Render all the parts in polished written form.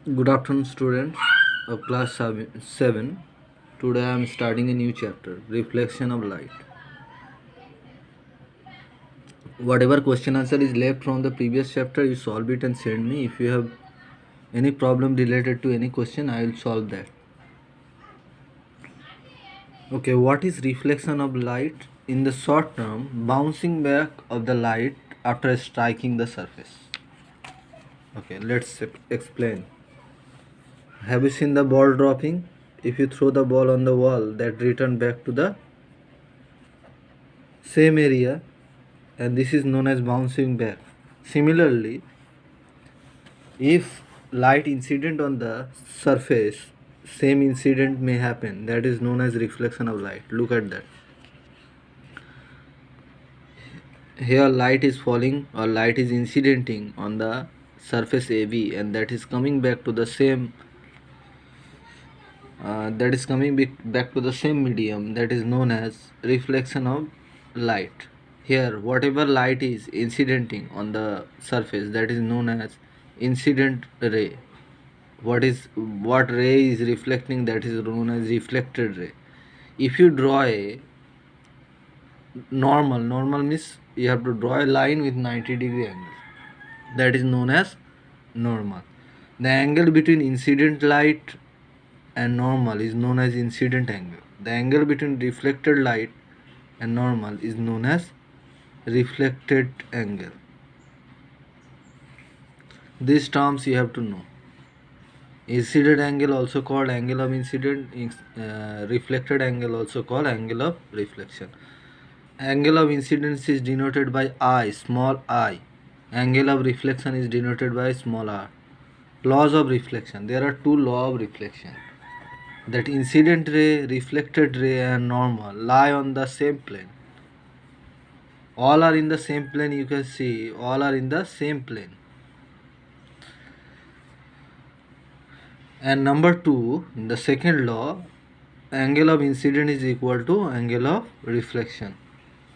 Good afternoon, students of class 7. Today I am starting a new chapter, Reflection of Light. Whatever question answer is left from the previous chapter, you solve it and send me. If you have any problem related to any question, I will solve that. Okay, what is reflection of light? In the short term, bouncing back of the light after striking the surface. Okay, let's explain. Have you seen the ball dropping? If you throw the ball on the wall, that return back to the same area, and this is known as bouncing back. Similarly, if light incident on the surface, same incident may happen. That is known as reflection of light. Look at that. Here light is falling or light is incidenting on the surface AB, and that is coming back to the same back to the same medium. That is known as reflection of light. Here whatever light is incidenting on the surface, that is known as incident ray. What ray is reflecting, that is known as reflected ray. If you draw a normal means you have to draw a line with 90-degree angle, that is known as normal. The angle between incident light and normal is known as incident angle. The angle between reflected light and normal is known as reflected angle. These terms you have to know. Incident angle also called angle of incident, reflected angle also called angle of reflection. Angle of incidence is denoted by I, small I. Angle of reflection is denoted by small r. Laws of reflection. There are two laws of reflection. That incident ray, reflected ray and normal lie on the same plane. All are in the same plane, you can see all are in the same plane. And number 2, the second law, angle of incident is equal to angle of reflection.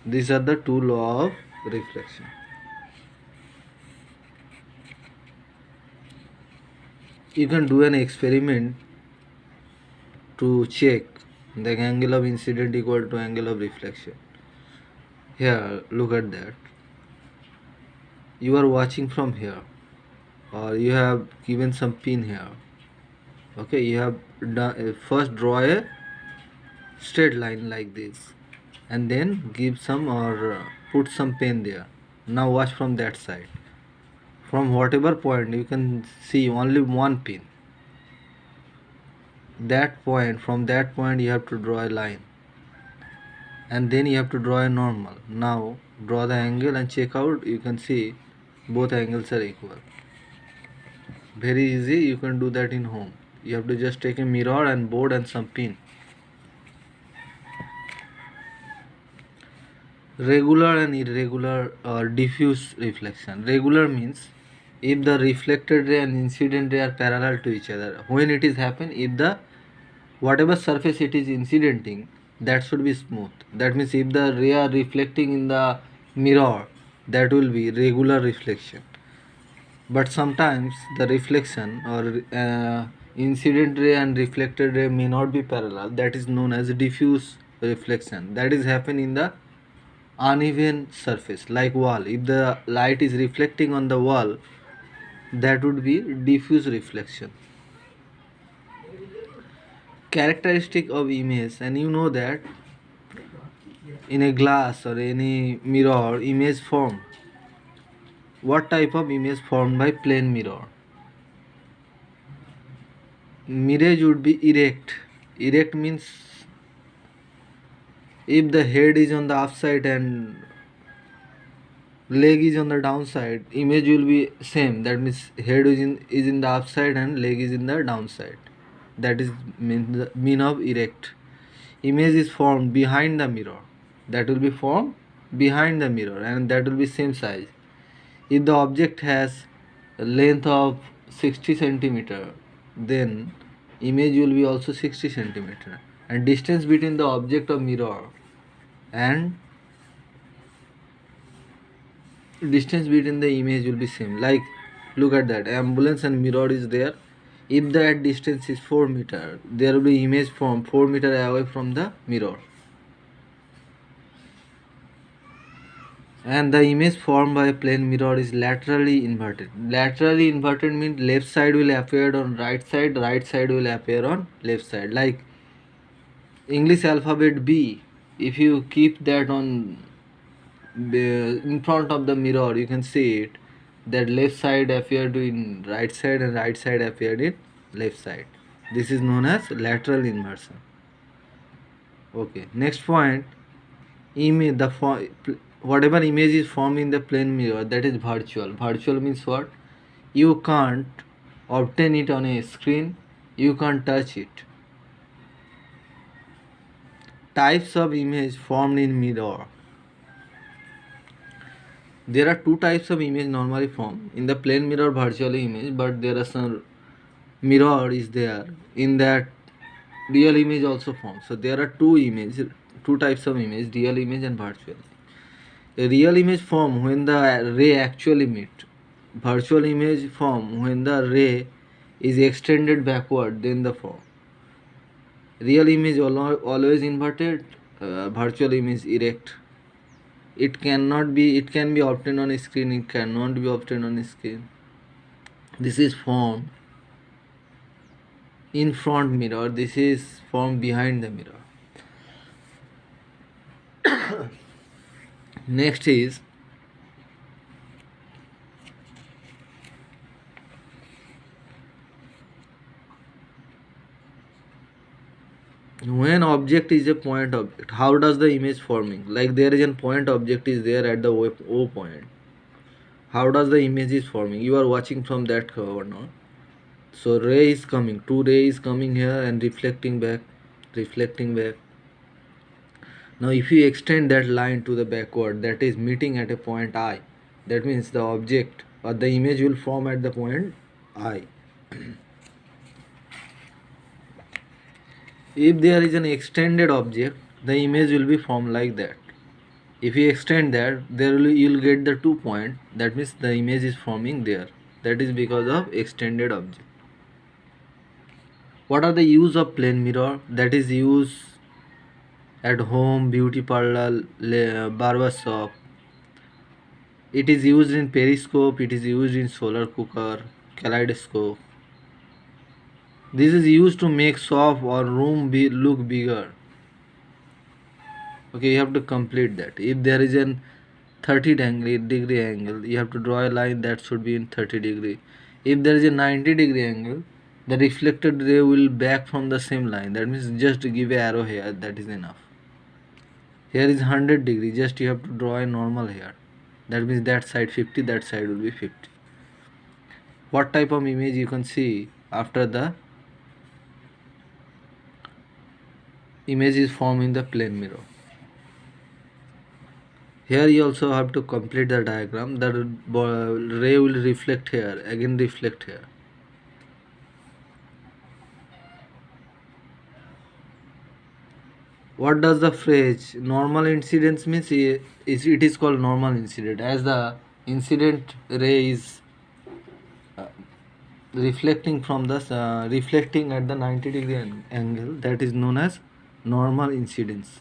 These are the two laws of reflection. You can do an experiment to check the angle of incident equal to angle of reflection. Here, look at that. You are watching from here, or you have given some pin here. Okay, you have done, first draw a straight line like this, and then give some or put some pen there. Now watch from that side. From whatever point you can see only one pin. From that point you have to draw a line, and then you have to draw a normal. Now draw the angle and check out. You can see both angles are equal. Very easy, you can do that in home. You have to just take a mirror and board and some pin. Regular and irregular or diffuse reflection. Regular means if the reflected ray and incident ray are parallel to each other. When it is happen, if the whatever surface it is incidenting, that should be smooth. That means if the ray are reflecting in the mirror, that will be regular reflection. But sometimes the reflection or incident ray and reflected ray may not be parallel. That is known as diffuse reflection. That is happen in the uneven surface like wall. If the light is reflecting on the wall, that would be diffuse reflection. Characteristic of image, and you know that in a glass or any mirror, image form. What type of image formed by plane mirror? Mirage would be erect. Erect means if the head is on the upside and leg is on the downside, image will be same. That means head is in the upside and leg is in the downside. That is mean of erect. Image is formed behind the mirror. That will be formed behind the mirror, and that will be same size. If the object has a length of 60 centimeter, then image will be also 60 centimeter, and distance between the object of mirror and distance between the image will be same. Like look at that, ambulance and mirror is there. If that distance is 4 meter, there will be image from 4 meter away from the mirror. And the image formed by a plane mirror is laterally inverted. Laterally inverted means left side will appear on right side will appear on left side. Like English alphabet B, if you keep that on in front of the mirror, you can see it that left side appeared in right side and right side appeared in left side. This is known as lateral inversion. Okay, next point, image whatever image is formed in the plane mirror, that is virtual. Virtual means what? You can't obtain it on a screen, you can't touch it. Types of image formed in mirror. There are two types of image normally formed in the plane mirror, virtual image, but there are some mirror is there in that real image also formed. So there are two types of image, real image and virtual. A real image form when the ray actually meet. Virtual image form when the ray is extended backward than the form. Real image always inverted, virtual image erect. It can be obtained on a screen, it cannot be obtained on a screen. This is formed in front mirror, this is formed behind the mirror. Next is when object is a point object, how does the image forming? Like there is a point object is there at the O point. How does the image is forming? You are watching from that corner. So ray is coming, two rays coming here and reflecting back. Now if you extend that line to the backward, that is meeting at a point I, that means the object or the image will form at the point I. If there is an extended object, the image will be formed like that. If you extend that, you'll get the 2 point, that means the image is forming there. That is because of extended object. What are the use of plane mirror? That is used at home, beauty parlor, barber shop. It is used in periscope, it is used in solar cooker, kaleidoscope. This is used to make shop or room look bigger. Okay, you have to complete that. If there is an 30-degree angle, you have to draw a line that should be in 30 degree. If there is a 90-degree angle, the reflected ray will back from the same line. That means just give a arrow here, that is enough. Here is 100 degree, just you have to draw a normal here. That means that side 50, that side will be 50. What type of image you can see after the image is formed in the plane mirror? Here you also have to complete the diagram. The ray will reflect here, again reflect here. What does the phrase normal incidence means? It is called normal incident, as the incident ray is reflecting from the reflecting at the 90-degree angle, that is known as normal incidence.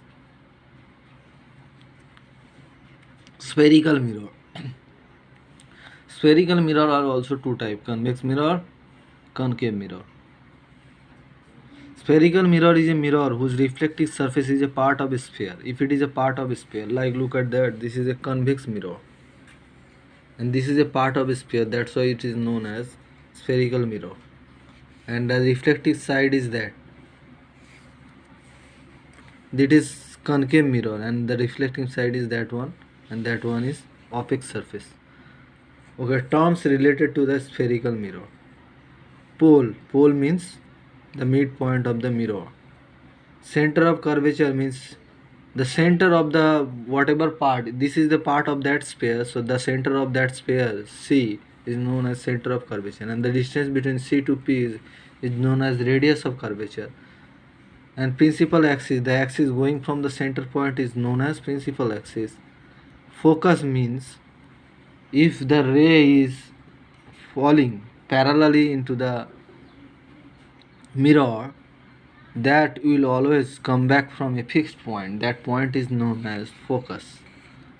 Spherical mirror. Spherical mirror are also two types: convex mirror, concave mirror. Spherical mirror is a mirror whose reflective surface is a part of a sphere. If it is a part of a sphere, like look at that, this is a convex mirror and this is a part of a sphere, that's why it is known as spherical mirror. And the reflective side is that is concave mirror, and the reflecting side is that one, and that one is opaque surface. Okay, terms related to the spherical mirror. Pole means the midpoint of the mirror. Center of curvature means the center of the whatever part, this is the part of that sphere, so the center of that sphere C is known as center of curvature, and the distance between C to P is known as radius of curvature. And principal axis, the axis going from the center point, is known as principal axis. Focus means if the ray is falling parallelly into the mirror that will always come back from a fixed point. That point is known as focus.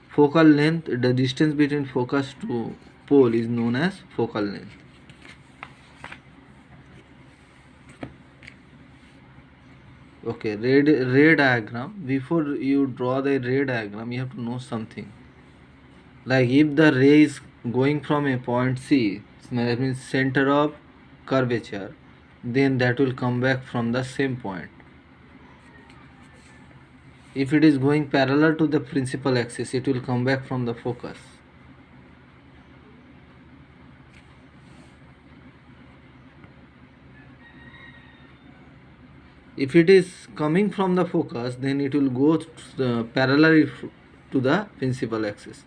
Focal length, the distance between focus to pole is known as focal length. Okay, ray diagram. Before you draw the ray diagram, you have to know something. Like if the ray is going from a point C, that means center of curvature, then that will come back from the same point. If it is going parallel to the principal axis, it will come back from the focus. If it is coming from the focus, then it will go parallel to the principal axis.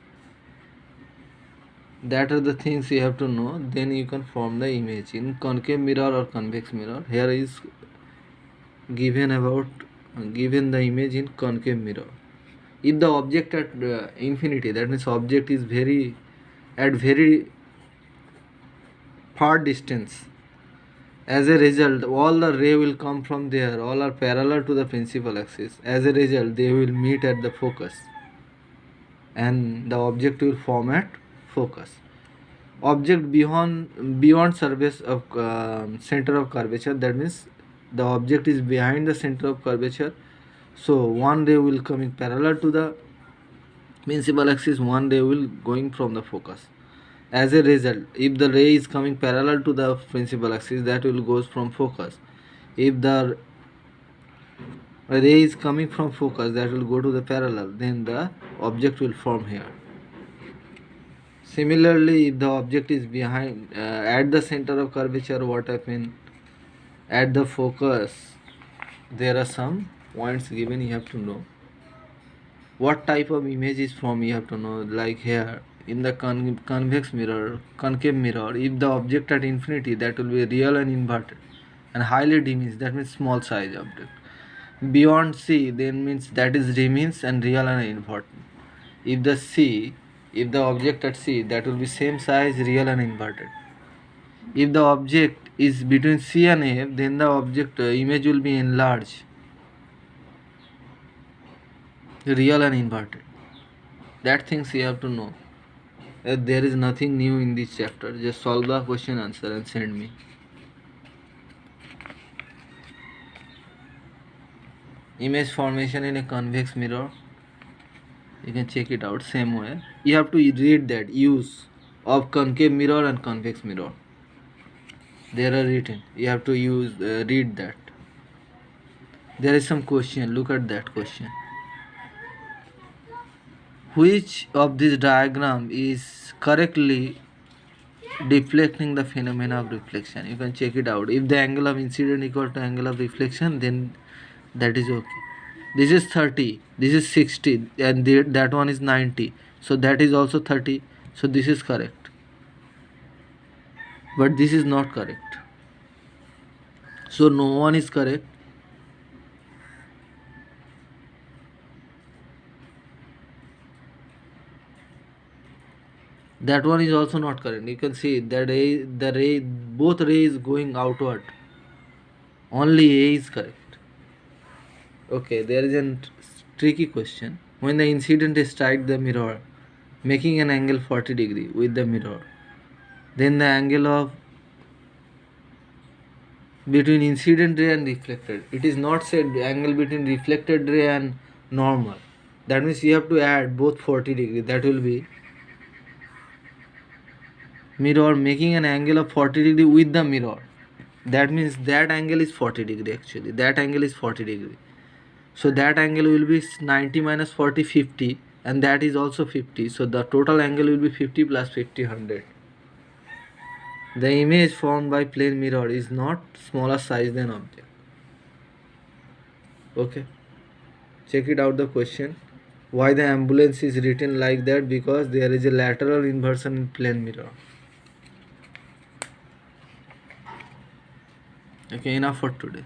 That are the things you have to know. Then you can form the image in concave mirror or convex mirror. Here is given the image in concave mirror. If the object at infinity, that means object is at very far distance, as a result all the ray will come from there, all are parallel to the principal axis. As a result they will meet at the focus and the object will form at focus. Object beyond surface of center of curvature, that means the object is behind the center of curvature, so one ray will coming parallel to the principal axis, one ray will going from the focus. As a result, if the ray is coming parallel to the principal axis, that will goes from focus. If the ray is coming from focus, that will go to the parallel, then the object will form here. Similarly, if the object is behind at the center of curvature, what happen? At the focus, there are some points given, you have to know. What type of image is formed, you have to know. Like here, in the convex mirror, concave mirror, if the object at infinity, that will be real and inverted, and highly diminished, that means small size object. Beyond C, then means that is diminished and real and inverted. If the object at C, that will be same size, real and inverted. If the object is between C and F, then the object image will be enlarged, real and inverted. That things you have to know. There is nothing new in this chapter. Just solve the question answer and send me. Image formation in a convex mirror. You can check it out same way. You have to read that use of concave mirror and convex mirror. There are written. You have to read that. There is some question. Look at that question. Which of this diagram is correctly deflecting the phenomena of reflection? You can check it out. If the angle of incident equal to angle of reflection, then that is okay. This is 30, this is 60, and that one is 90, so that is also 30, so this is correct, but this is not correct, so no one is correct. That one is also not correct. You can see that both rays going outward, only A is correct. Okay, there is a tricky question. When the incident strikes the mirror, making an angle 40 degree with the mirror, then the angle of between incident ray and reflected. It is not said angle between reflected ray and normal. That means you have to add both 40 degree. That will be mirror making an angle of 40 degree with the mirror. That means that angle is 40 degree actually. That angle is 40 degree. So that angle will be 90 minus 40, 50, and that is also 50. So the total angle will be 50 plus 50, 100. The image formed by plane mirror is not smaller size than object. Okay. Check it out the question. Why the ambulance is written like that? Because there is a lateral inversion in plane mirror. Okay, enough for today.